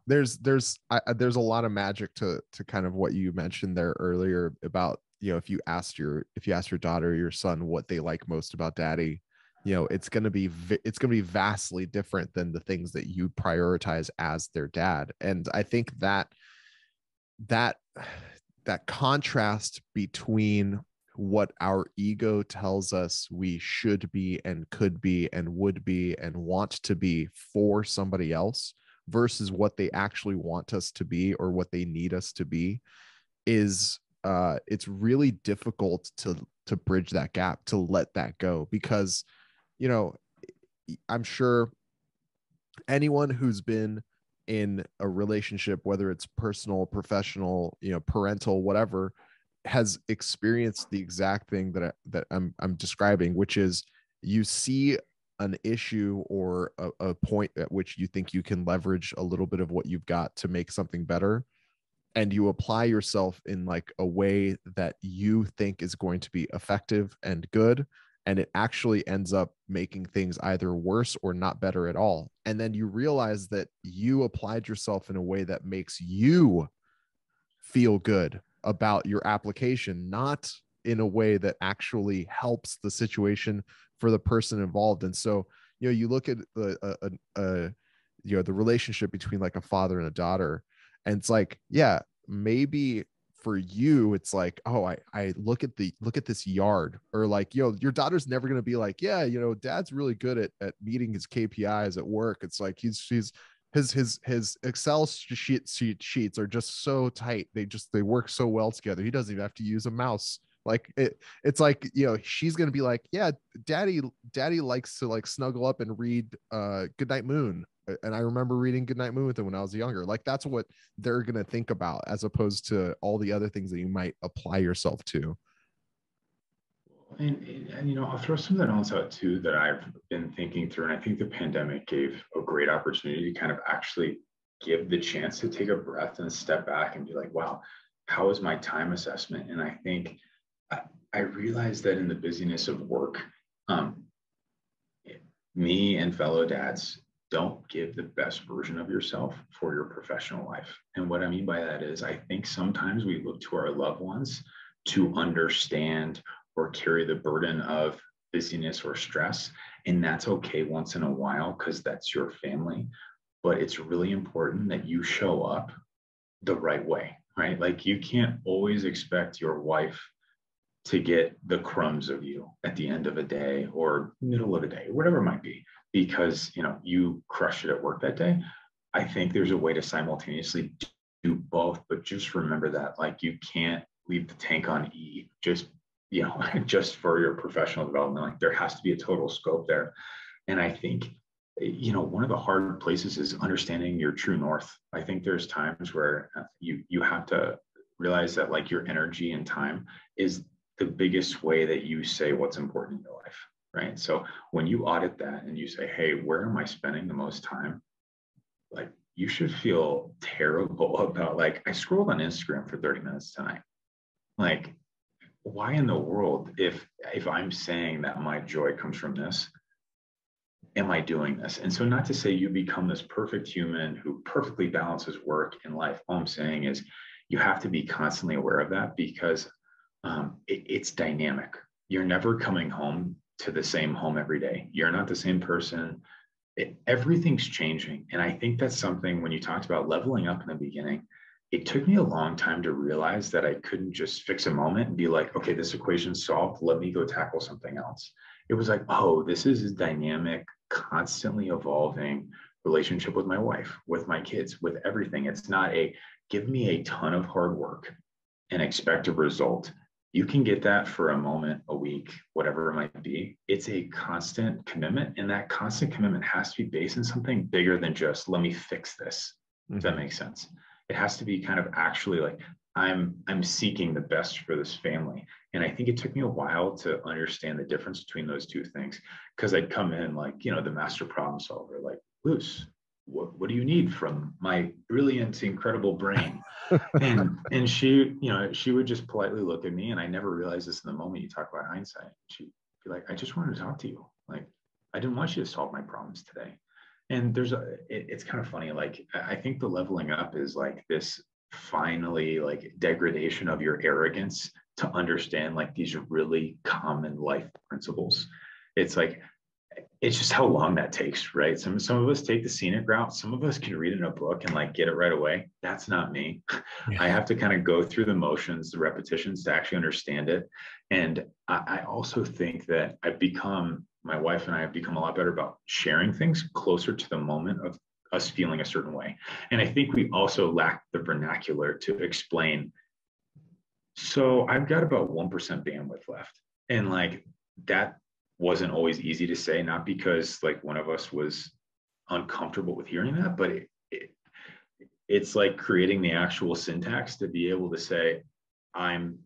There's a lot of magic to kind of what you mentioned there earlier about, if you ask your daughter or your son what they like most about daddy, it's going to be vastly different than the things that you prioritize as their dad. And I think that that contrast between what our ego tells us we should be and could be and would be and want to be for somebody else versus what they actually want us to be or what they need us to be is it's really difficult to bridge that gap, to let that go, because you know I'm sure anyone who's been in a relationship, whether it's personal, professional, parental, whatever, has experienced the exact thing that I'm describing, which is you see an issue or a point at which you think you can leverage a little bit of what you've got to make something better, and you apply yourself in like a way that you think is going to be effective and good, and it actually ends up making things either worse or not better at all. And then you realize that you applied yourself in a way that makes you feel good about your application, not in a way that actually helps the situation for the person involved. And so, you look at the relationship between like a father and a daughter, and it's like, yeah, maybe for you it's like, oh, I look at this yard, or like, your daughter's never going to be like, yeah, dad's really good at meeting his KPIs at work. It's like his Excel sheets are just so tight. They work so well together. He doesn't even have to use a mouse. Like it's like, she's going to be like, yeah, daddy likes to like snuggle up and read Goodnight Moon. And I remember reading Goodnight Moon with him when I was younger. Like that's what they're going to think about, as opposed to all the other things that you might apply yourself to. And I'll throw something else out too that I've been thinking through, and I think the pandemic gave a great opportunity to kind of actually give the chance to take a breath and step back and be like, wow, how is my time assessment? And I think I realized that in the busyness of work, um, me and fellow dads don't give the best version of yourself for your professional life. And what I mean by that is, I think sometimes we look to our loved ones to understand or carry the burden of busyness or stress. And that's okay once in a while because that's your family. But it's really important that you show up the right way, right? Like you can't always expect your wife to get the crumbs of you at the end of a day or middle of a day or whatever it might be, because you crushed it at work that day. I think there's a way to simultaneously do both, but just remember that like you can't leave the tank on E just just for your professional development. Like there has to be a total scope there. And I think one of the hard places is understanding your true north. I think there's times where you have to realize that like your energy and time is the biggest way that you say what's important in your life, right? So when you audit that and you say, hey, where am I spending the most time? Like you should feel terrible about like, I scrolled on Instagram for 30 minutes tonight. Like, why in the world, if I'm saying that my joy comes from this, am I doing this? And so not to say you become this perfect human who perfectly balances work and life. All I'm saying is you have to be constantly aware of that because it's dynamic. You're never coming home to the same home every day. You're not the same person. Everything's changing. And I think that's something when you talked about leveling up in the beginning, it took me a long time to realize that I couldn't just fix a moment and be like, okay, this equation's solved. Let me go tackle something else. It was like, oh, this is a dynamic, constantly evolving relationship with my wife, with my kids, with everything. It's not a give me a ton of hard work and expect a result. You can get that for a moment, a week, whatever it might be. It's a constant commitment. And that constant commitment has to be based on something bigger than just let me fix this. Mm-hmm. If that makes sense. It has to be kind of actually like I'm seeking the best for this family. And I think it took me a while to understand the difference between those two things. Because I'd come in like, the master problem solver, like, Luce, what do you need from my brilliant, incredible brain? and she, she would just politely look at me, and I never realized this in the moment. You talk about hindsight. She'd be like, I just wanted to talk to you. Like, I didn't want you to solve my problems today. And it's kind of funny. Like, I think the leveling up is like this finally like degradation of your arrogance to understand like these really common life principles. It's like, it's just how long that takes, right? Some of us take the scenic route. Some of us can read it in a book and like get it right away. That's not me. Yeah. I have to kind of go through the motions, the repetitions to actually understand it. And I also think that my wife and I have become a lot better about sharing things closer to the moment of us feeling a certain way. And I think we also lack the vernacular to explain. So I've got about 1% bandwidth left. And like that wasn't always easy to say, not because like one of us was uncomfortable with hearing that, but it's like creating the actual syntax to be able to say, I'm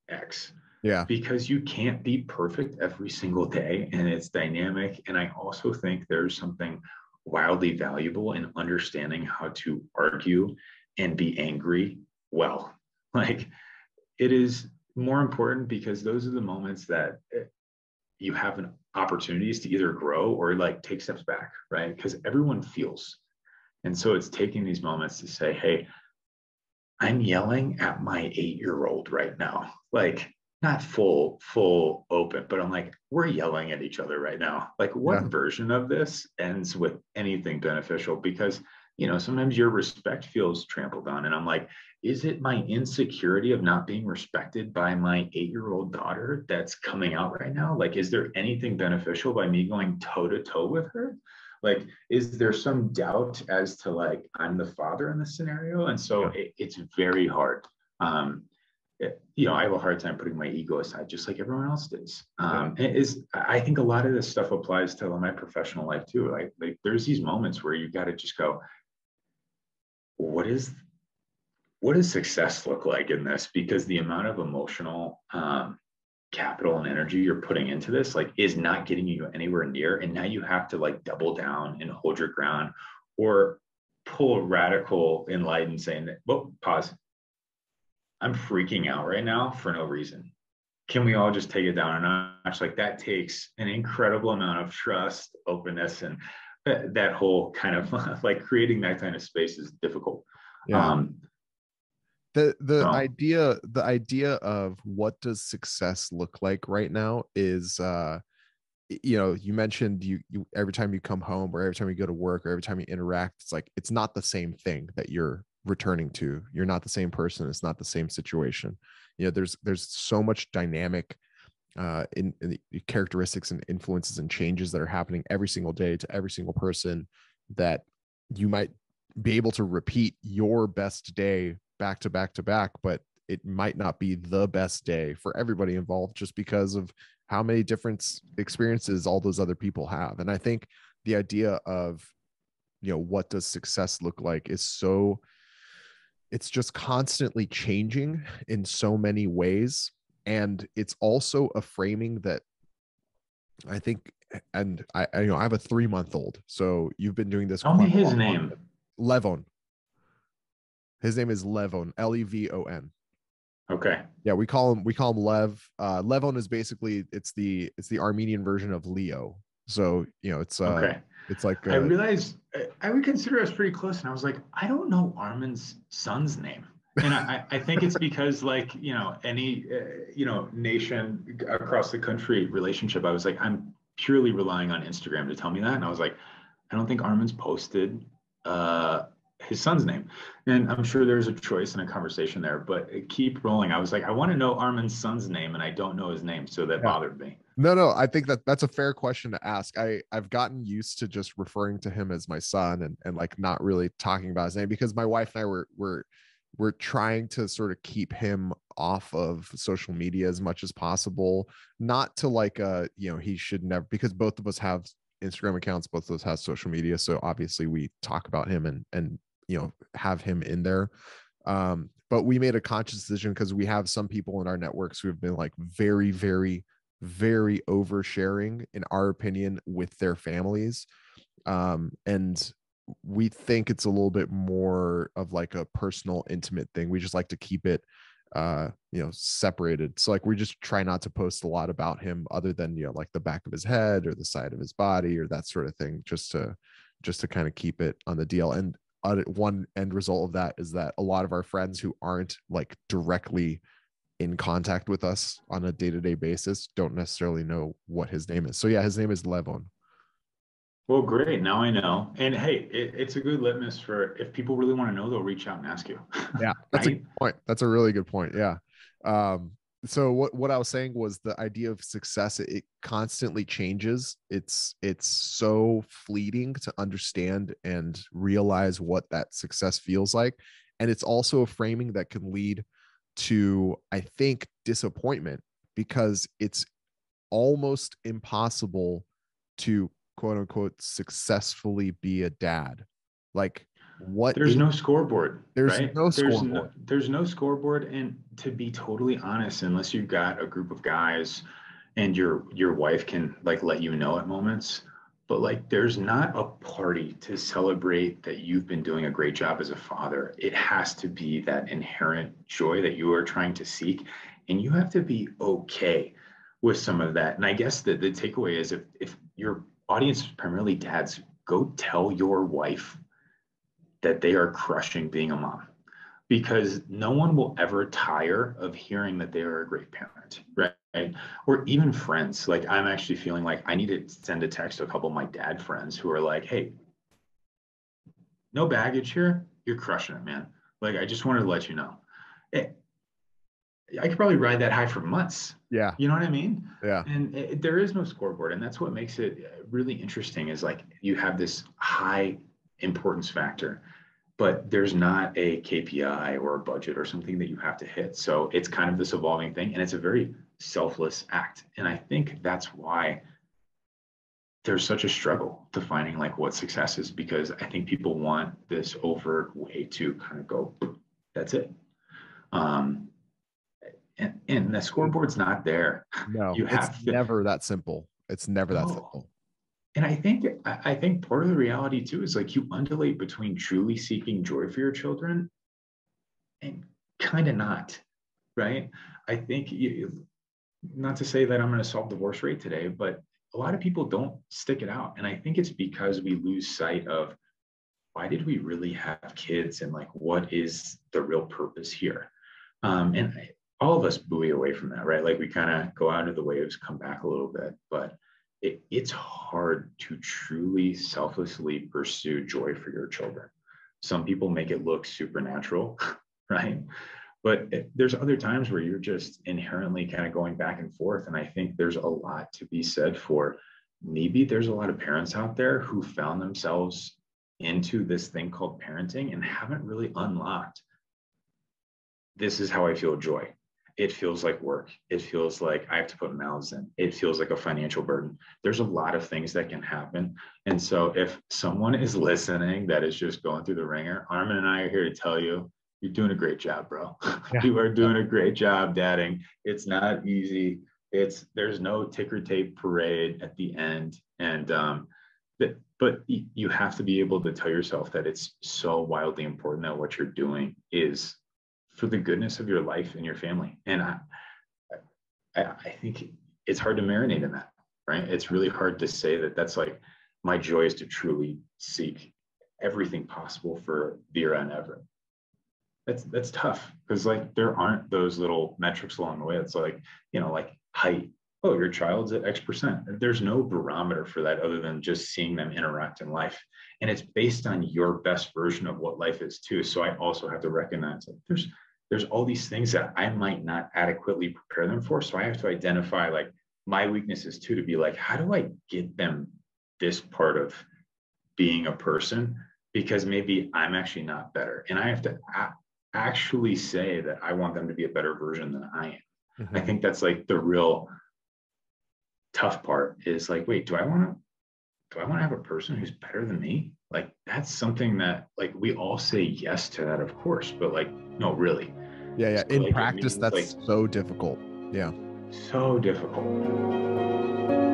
X. Yeah. Because you can't be perfect every single day and it's dynamic. And I also think there's something wildly valuable in understanding how to argue and be angry well. Like, it is more important because those are the moments that you have an opportunities to either grow or like take steps back, right? Because everyone feels. And so it's taking these moments to say, hey, I'm yelling at my 8-year-old right now. Like, not full open, but I'm like, we're yelling at each other right now. Like, what Yeah. version of this ends with anything beneficial? Because, sometimes your respect feels trampled on. And I'm like, is it my insecurity of not being respected by my 8-year-old daughter that's coming out right now? Like, is there anything beneficial by me going toe to toe with her? Like, is there some doubt as to like, I'm the father in this scenario? And so Yeah. it's very hard. I have a hard time putting my ego aside, just like everyone else does. Yeah. I think a lot of this stuff applies to my professional life too. Like there's these moments where you got to just go, what does success look like in this? Because the amount of emotional capital and energy you're putting into this like is not getting you anywhere near. And now you have to like double down and hold your ground or pull a radical enlightened saying that, well, pause. I'm freaking out right now for no reason. Can we all just take it down a notch? Like, that takes an incredible amount of trust, openness, and that whole kind of like creating that kind of space is difficult. Yeah. Um, The so idea of what does success look like right now is you mentioned you every time you come home or every time you go to work or every time you interact, it's like it's not the same thing that you're returning to. You're not the same person. It's not the same situation. There's so much dynamic in the characteristics and influences and changes that are happening every single day to every single person that you might be able to repeat your best day back to back to back, but it might not be the best day for everybody involved just because of how many different experiences all those other people have. And I think the idea of, what does success look like is it's just constantly changing in so many ways. And it's also a framing that I think, and I have a 3-month-old. So you've been doing this tell me quite a his lot longer. name. Levon. His name is Levon, Levon. Okay. Yeah, we call him Lev. Levon is basically it's the Armenian version of Leo. So Okay. it's like I realized I would consider us pretty close. And I was like, I don't know Armen's son's name. And I think it's because like, any, nation across the country relationship, I was like, I'm purely relying on Instagram to tell me that. And I was like, I don't think Armen's posted his son's name. And I'm sure there's a choice and a conversation there, but keep rolling. I was like, I want to know Armen's son's name and I don't know his name. So that yeah. bothered me. No, I think that's a fair question to ask. I've gotten used to just referring to him as my son and like not really talking about his name because my wife and I we're trying to sort of keep him off of social media as much as possible. Not to like he should never, because both of us have Instagram accounts, both of us have social media. So obviously we talk about him and have him in there. But we made a conscious decision because we have some people in our networks who have been like very, very, very oversharing, in our opinion, with their families. And we think it's a little bit more of like a personal, intimate thing. We just like to keep it separated. So like we just try not to post a lot about him other than like the back of his head or the side of his body or that sort of thing, just to just to kind of keep it on the deal. And one end result of that is that a lot of our friends who aren't like directly in contact with us on a day-to-day basis don't necessarily know what his name is. So yeah, his name is Levon. Well, great. Now I know. And hey, it's a good litmus for if people really want to know, they'll reach out and ask you. Yeah, that's a Right? good point. That's a really good point. Yeah. So what I was saying was the idea of success, it constantly changes. It's so fleeting to understand and realize what that success feels like. And it's also a framing that can lead to, I think, disappointment, because it's almost impossible to quote unquote successfully be a dad. Like, what There's is, no scoreboard, there's right? no There's no scoreboard. there's no scoreboard. And to be totally honest, unless you've got a group of guys and your wife can like let you know at moments, but like there's not a party to celebrate that you've been doing a great job as a father. It has to be that inherent joy that you are trying to seek, and you have to be okay with some of that. And I guess that the takeaway is if your audience is primarily dads, go tell your wife that they are crushing being a mom, because no one will ever tire of hearing that they are a great parent, right? Or even friends. Like, I'm actually feeling like I need to send a text to a couple of my dad friends who are like, hey, no baggage here. You're crushing it, man. Like, I just wanted to let you know. I could probably ride that high for months. Yeah. You know what I mean? Yeah. And there is no scoreboard. And that's what makes it really interesting is like you have this high importance factor, but there's not a KPI or a budget or something that you have to hit. So it's kind of this evolving thing, and it's a very selfless act. And I think that's why there's such a struggle defining like what success is, because I think people want this overt way to kind of go, that's it. Um, and the scoreboard's not there. No, You it's have to, never that simple. It's never that no. simple. And I think part of the reality too is like you undulate between truly seeking joy for your children and kind of not, right? I think not to say that I'm going to solve divorce rate today, but a lot of people don't stick it out. And I think it's because we lose sight of why did we really have kids and like what is the real purpose here? And all of us buoy away from that, right? Like we kind of go out into the waves, come back a little bit, but it's hard to truly selflessly pursue joy for your children. Some people make it look supernatural, right? But there's other times where you're just inherently kind of going back and forth. And I think there's a lot to be said for maybe there's a lot of parents out there who found themselves into this thing called parenting and haven't really unlocked. This is how I feel joy. It feels like work. It feels like I have to put mouths in. It feels like a financial burden. There's a lot of things that can happen. And so if someone is listening that is just going through the ringer, Armen and I are here to tell you, you're doing a great job, bro. Yeah. You are doing a great job dadding. It's not easy. There's no ticker tape parade at the end. And but you have to be able to tell yourself that it's so wildly important that what you're doing is for the goodness of your life and your family. And I think it's hard to marinate in that, right? It's really hard to say that that's like my joy is to truly seek everything possible for Vera and Everett. That's tough because like there aren't those little metrics along the way. It's like, like height. Oh, your child's at X%. There's no barometer for that other than just seeing them interact in life. And it's based on your best version of what life is too. So I also have to recognize that there's all these things that I might not adequately prepare them for. So I have to identify like my weaknesses too, to be like, how do I get them this part of being a person? Because maybe I'm actually not better. And I have to actually say that I want them to be a better version than I am. Mm-hmm. I think that's like the real tough part is like, wait, do I want to have a person who's better than me? Like that's something that like we all say yes to that, of course, but like no, really. Yeah. So, In like, practice, that's like so difficult. Yeah. so difficult.